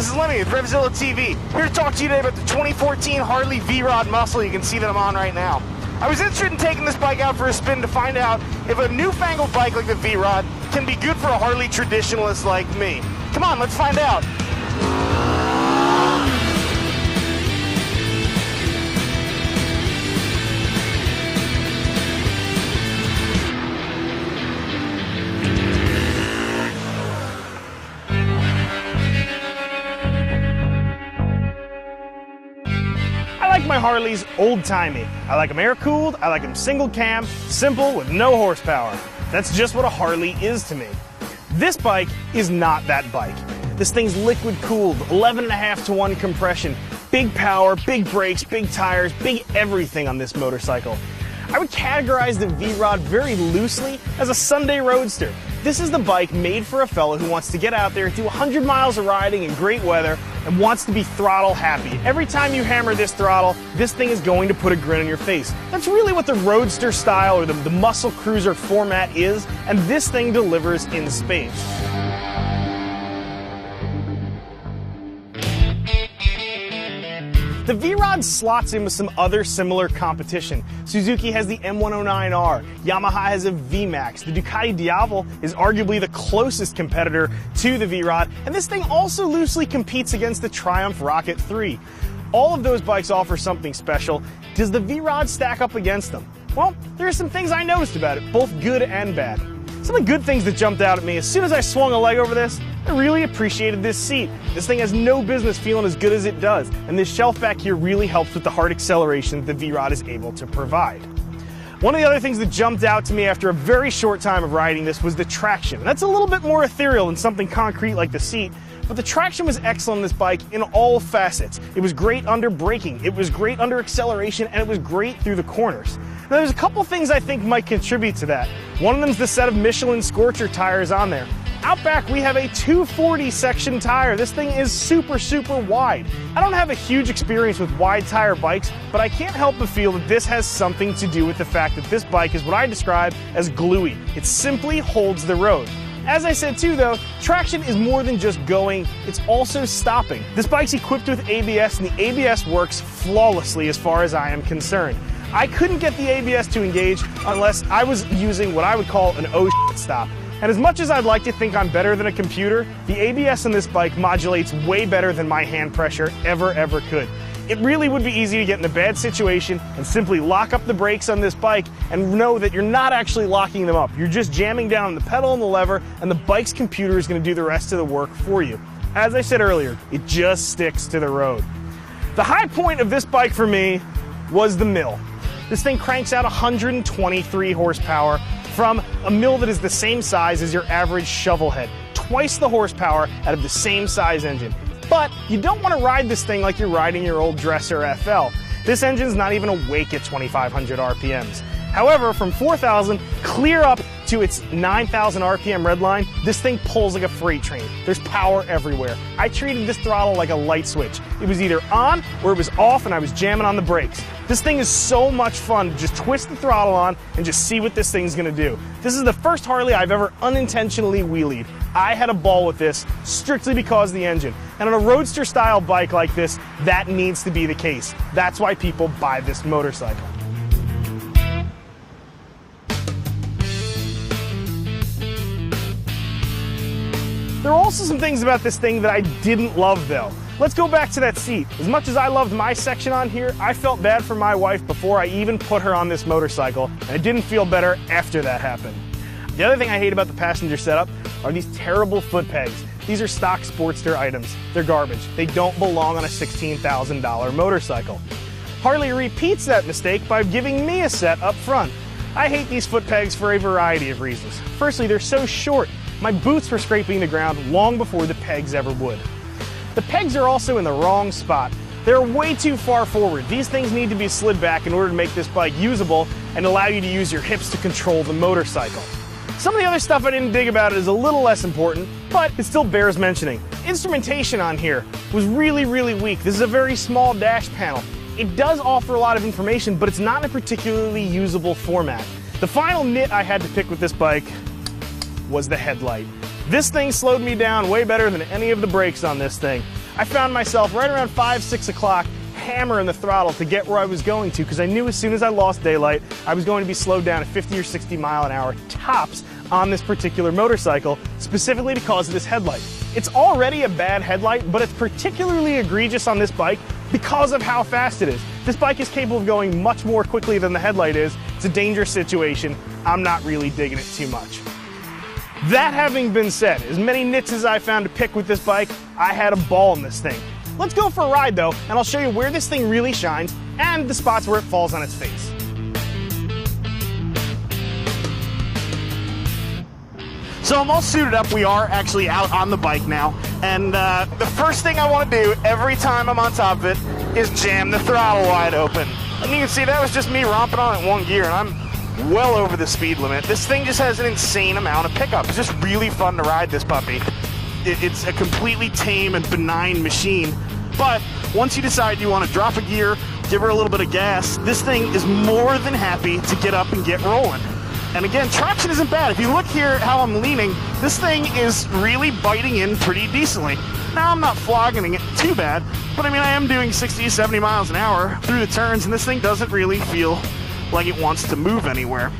This is Lenny with Revzilla TV, here to talk to you today about the 2014 Harley V-Rod Muscle. You can see that I'm on right now. I was interested in taking this bike out for a spin to find out if a newfangled bike like the V-Rod can be good for a Harley traditionalist like me. Come on, let's find out. I like my Harleys old-timey. I like them air-cooled, I like them single-cam, simple with no horsepower. That's just what a Harley is to me. This bike is not that bike. This thing's liquid-cooled, 11.5-to-1 compression, big power, big brakes, big tires, big everything on this motorcycle. I would categorize the V-Rod very loosely as a Sunday roadster. This is the bike made for a fella who wants to get out there, do 100 miles of riding in great weather, and wants to be throttle happy. Every time you hammer this throttle, this thing is going to put a grin on your face. That's really what the roadster style or the muscle cruiser format is, and this thing delivers in spades. The V-Rod slots in with some other similar competition. Suzuki has the M109R, Yamaha has a V-Max, the Ducati Diavel is arguably the closest competitor to the V-Rod, and this thing also loosely competes against the Triumph Rocket 3. All of those bikes offer something special. Does the V-Rod stack up against them? Well, there are some things I noticed about it, both good and bad. Some of the good things that jumped out at me, as soon as I swung a leg over this, I really appreciated this seat. This thing has no business feeling as good as it does, and this shelf back here really helps with the hard acceleration that the V-Rod is able to provide. One of the other things that jumped out to me after a very short time of riding this was the traction. That's a little bit more ethereal than something concrete like the seat, but the traction was excellent on this bike in all facets. It was great under braking, it was great under acceleration, and it was great through the corners. Now there's a couple things I think might contribute to that. One of them is the set of Michelin Scorcher tires on there. Out back we have a 240 section tire. This thing is super wide. I don't have a huge experience with wide tire bikes, but I can't help but feel that this has something to do with the fact that this bike is what I describe as gluey. It simply holds the road. As I said too though, traction is more than just going, it's also stopping. This bike's equipped with ABS and the ABS works flawlessly as far as I am concerned. I couldn't get the ABS to engage unless I was using what I would call an oh shit stop. And as much as I'd like to think I'm better than a computer, the ABS on this bike modulates way better than my hand pressure ever could. It really would be easy to get in a bad situation and simply lock up the brakes on this bike and know that you're not actually locking them up. You're just jamming down on the pedal and the lever, and the bike's computer is going to do the rest of the work for you. As I said earlier, it just sticks to the road. The high point of this bike for me was the mill. This thing cranks out 123 horsepower from a mill that is the same size as your average shovel head. Twice the horsepower out of the same size engine. But you don't want to ride this thing like you're riding your old Dresser FL. This engine's not even awake at 2,500 RPMs. However, from 4,000 clear up to its 9,000 RPM red line, this thing pulls like a freight train. There's power everywhere. I treated this throttle like a light switch. It was either on or it was off and I was jamming on the brakes. This thing is so much fun to just twist the throttle on and just see what this thing's gonna do. This is the first Harley I've ever unintentionally wheelied. I had a ball with this strictly because of the engine. And on a roadster style bike like this, that needs to be the case. That's why people buy this motorcycle. There are also some things about this thing that I didn't love though. Let's go back to that seat. As much as I loved my section on here, I felt bad for my wife before I even put her on this motorcycle, and I didn't feel better after that happened. The other thing I hate about the passenger setup are these terrible foot pegs. These are stock Sportster items. They're garbage. They don't belong on a $16,000 motorcycle. Harley repeats that mistake by giving me a set up front. I hate these foot pegs for a variety of reasons. Firstly, they're so short. My boots were scraping the ground long before the pegs ever would. The pegs are also in the wrong spot. They're way too far forward. These things need to be slid back in order to make this bike usable and allow you to use your hips to control the motorcycle. Some of the other stuff I didn't dig about it is a little less important, but it still bears mentioning. Instrumentation on here was really weak. This is a very small dash panel. It does offer a lot of information, but it's not in a particularly usable format. The final nit I had to pick with this bike was the headlight. This thing slowed me down way better than any of the brakes on this thing. I found myself right around 5, 6 o'clock hammering the throttle to get where I was going to, because I knew as soon as I lost daylight, I was going to be slowed down to 50 or 60 mile an hour tops on this particular motorcycle, specifically because of this headlight. It's already a bad headlight, but it's particularly egregious on this bike because of how fast it is. This bike is capable of going much more quickly than the headlight is. It's a dangerous situation. I'm not really digging it too much. That having been said, as many nits as I found to pick with this bike, I had a ball in this thing. Let's go for a ride though, and I'll show you where this thing really shines and the spots where it falls on its face. So I'm all suited up. We are actually out on the bike now, and the first thing I want to do every time I'm on top of it is jam the throttle wide open. And you can see that was just me romping on it 1 gear, and I'm well over the speed limit. This thing just has an insane amount of pickup. It's just really fun to ride this puppy. It's a completely tame and benign machine, but once you decide you want to drop a gear, give her a little bit of gas, this thing is more than happy to get up and get rolling. And again, traction isn't bad. If you look here how I'm leaning, this thing is really biting in pretty decently. Now, I'm not flogging it too bad, but I mean, I am doing 60 to 70 miles an hour through the turns, and this thing doesn't really feel like it wants to move anywhere.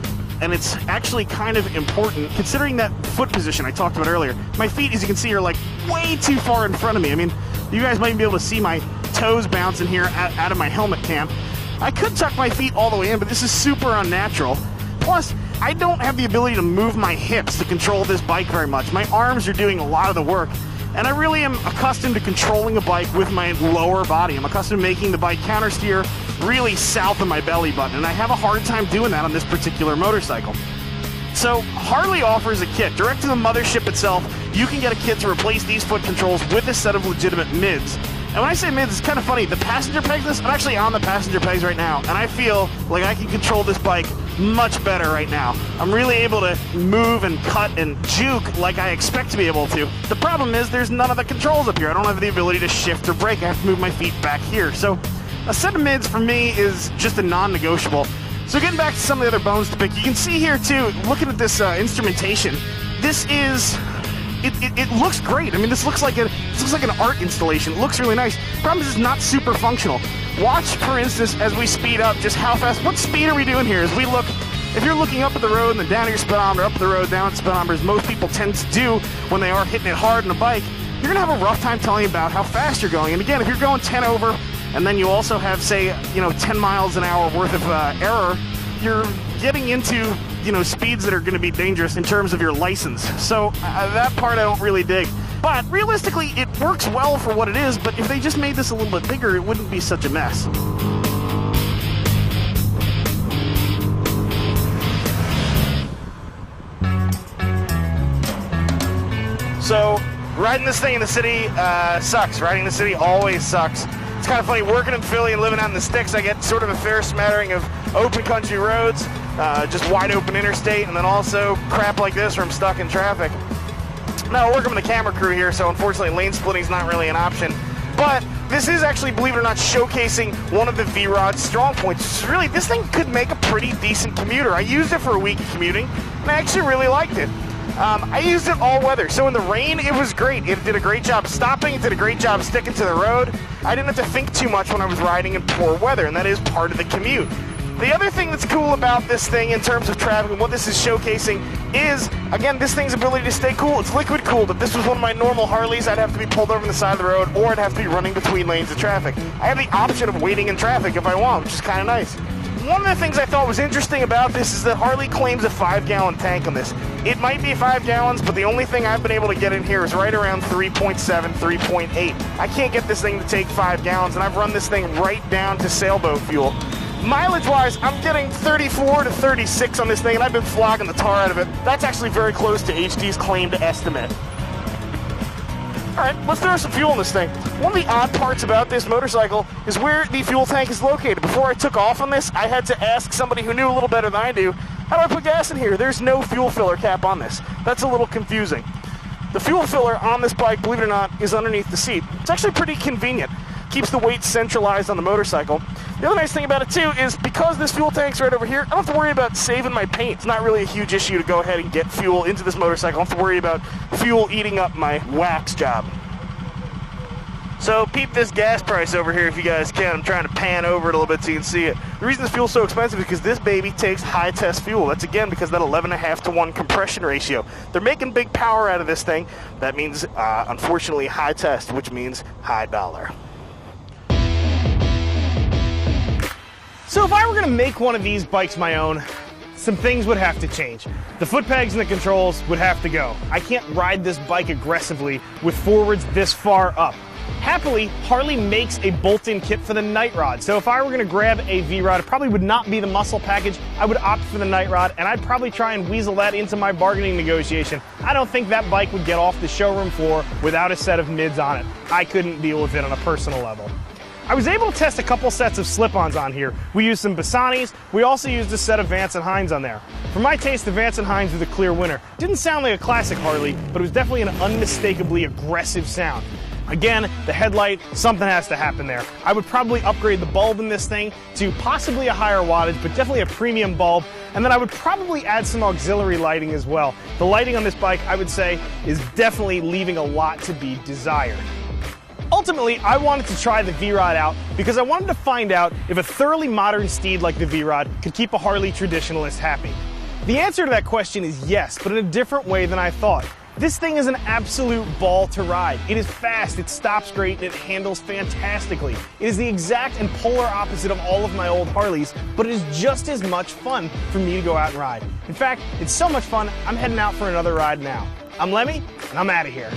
And it's actually kind of important, considering that foot position I talked about earlier. My feet, as you can see, are like way too far in front of me. I mean, you guys might be able to see my toes bouncing here out of my helmet cam. I could tuck my feet all the way in, but this is super unnatural. Plus, I don't have the ability to move my hips to control this bike very much. My arms are doing a lot of the work, and I really am accustomed to controlling a bike with my lower body. I'm accustomed to making the bike countersteer really south of my belly button, and I have a hard time doing that on this particular motorcycle. So Harley offers a kit. Direct to the mothership itself, you can get a kit to replace these foot controls with a set of legitimate mids. And when I say mids, it's kind of funny. The passenger pegs, I'm actually on the passenger pegs right now, and I feel like I can control this bike much better right now. I'm really able to move and cut and juke like I expect to be able to. The problem is there's none of the controls up here. I don't have the ability to shift or brake. I have to move my feet back here. So a set of mids for me is just a non-negotiable. So getting back to some of the other bones to pick, you can see here too, looking at this instrumentation, this is, it looks great. I mean, this looks like an art installation. It looks really nice. Problem is it's not super functional. Watch, for instance, as we speed up, just how fast, what speed are we doing here? As we look, if you're looking up at the road and then down at your speedometer, up the road, down at speedometer, as most people tend to do when they are hitting it hard on a bike, you're gonna have a rough time telling about how fast you're going. And again, if you're going 10 over, and then you also have, say, 10 miles an hour worth of error, you're getting into, speeds that are going to be dangerous in terms of your license. So that part I don't really dig. But realistically, it works well for what it is, but if they just made this a little bit bigger, it wouldn't be such a mess. So riding this thing in the city sucks. Riding in the city always sucks. It's kind of funny, working in Philly and living out in the sticks, I get sort of a fair smattering of open country roads, just wide open interstate, and then also crap like this where I'm stuck in traffic. Now, I work with the camera crew here, so unfortunately lane splitting is not really an option. But this is actually, believe it or not, showcasing one of the V-Rod's strong points. Really, this thing could make a pretty decent commuter. I used it for a week of commuting, and I actually really liked it. I used it all weather, so in the rain, it was great. It did a great job stopping, it did a great job sticking to the road. I didn't have to think too much when I was riding in poor weather, and that is part of the commute. The other thing that's cool about this thing in terms of traffic and what this is showcasing is, again, this thing's ability to stay cool. It's liquid cooled. If this was one of my normal Harleys, I'd have to be pulled over on the side of the road, or I'd have to be running between lanes of traffic. I have the option of waiting in traffic if I want, which is kind of nice. One of the things I thought was interesting about this is that Harley claims a 5-gallon tank on this. It might be 5 gallons, but the only thing I've been able to get in here is right around 3.7, 3.8. I can't get this thing to take 5 gallons, and I've run this thing right down to sailboat fuel. Mileage-wise, I'm getting 34 to 36 on this thing, and I've been flogging the tar out of it. That's actually very close to HD's claimed estimate. All right, let's throw some fuel in this thing. One of the odd parts about this motorcycle is where the fuel tank is located. Before I took off on this, I had to ask somebody who knew a little better than I do, how do I put gas in here? There's no fuel filler cap on this. That's a little confusing. The fuel filler on this bike, believe it or not, is underneath the seat. It's actually pretty convenient. Keeps the weight centralized on the motorcycle. The other nice thing about it too is because this fuel tank's right over here, I don't have to worry about saving my paint. It's not really a huge issue to go ahead and get fuel into this motorcycle. I don't have to worry about fuel eating up my wax job. So peep this gas price over here if you guys can. I'm trying to pan over it a little bit so you can see it. The reason this fuel's so expensive is because this baby takes high test fuel. That's again because of that 11.5 to 1 compression ratio. They're making big power out of this thing. That means, unfortunately, high test, which means high dollar. So if I were going to make one of these bikes my own, some things would have to change. The foot pegs and the controls would have to go. I can't ride this bike aggressively with forwards this far up. Happily, Harley makes a bolt-in kit for the night rod, so if I were going to grab a V-Rod, it probably would not be the muscle package. I would opt for the night rod, and I'd probably try and weasel that into my bargaining negotiation. I don't think that bike would get off the showroom floor without a set of mids on it. I couldn't deal with it on a personal level. I was able to test a couple sets of slip-ons on here. We used some Bassanis. We also used a set of Vance & Hines on there. For my taste, the Vance & Hines were the clear winner. Didn't sound like a classic Harley, but it was definitely an unmistakably aggressive sound. Again, the headlight, something has to happen there. I would probably upgrade the bulb in this thing to possibly a higher wattage, but definitely a premium bulb. And then I would probably add some auxiliary lighting as well. The lighting on this bike, I would say, is definitely leaving a lot to be desired. Ultimately, I wanted to try the V-Rod out because I wanted to find out if a thoroughly modern steed like the V-Rod could keep a Harley traditionalist happy. The answer to that question is yes, but in a different way than I thought. This thing is an absolute ball to ride. It is fast, it stops great, and it handles fantastically. It is the exact and polar opposite of all of my old Harleys, but it is just as much fun for me to go out and ride. In fact, it's so much fun, I'm heading out for another ride now. I'm Lemmy, and I'm out of here.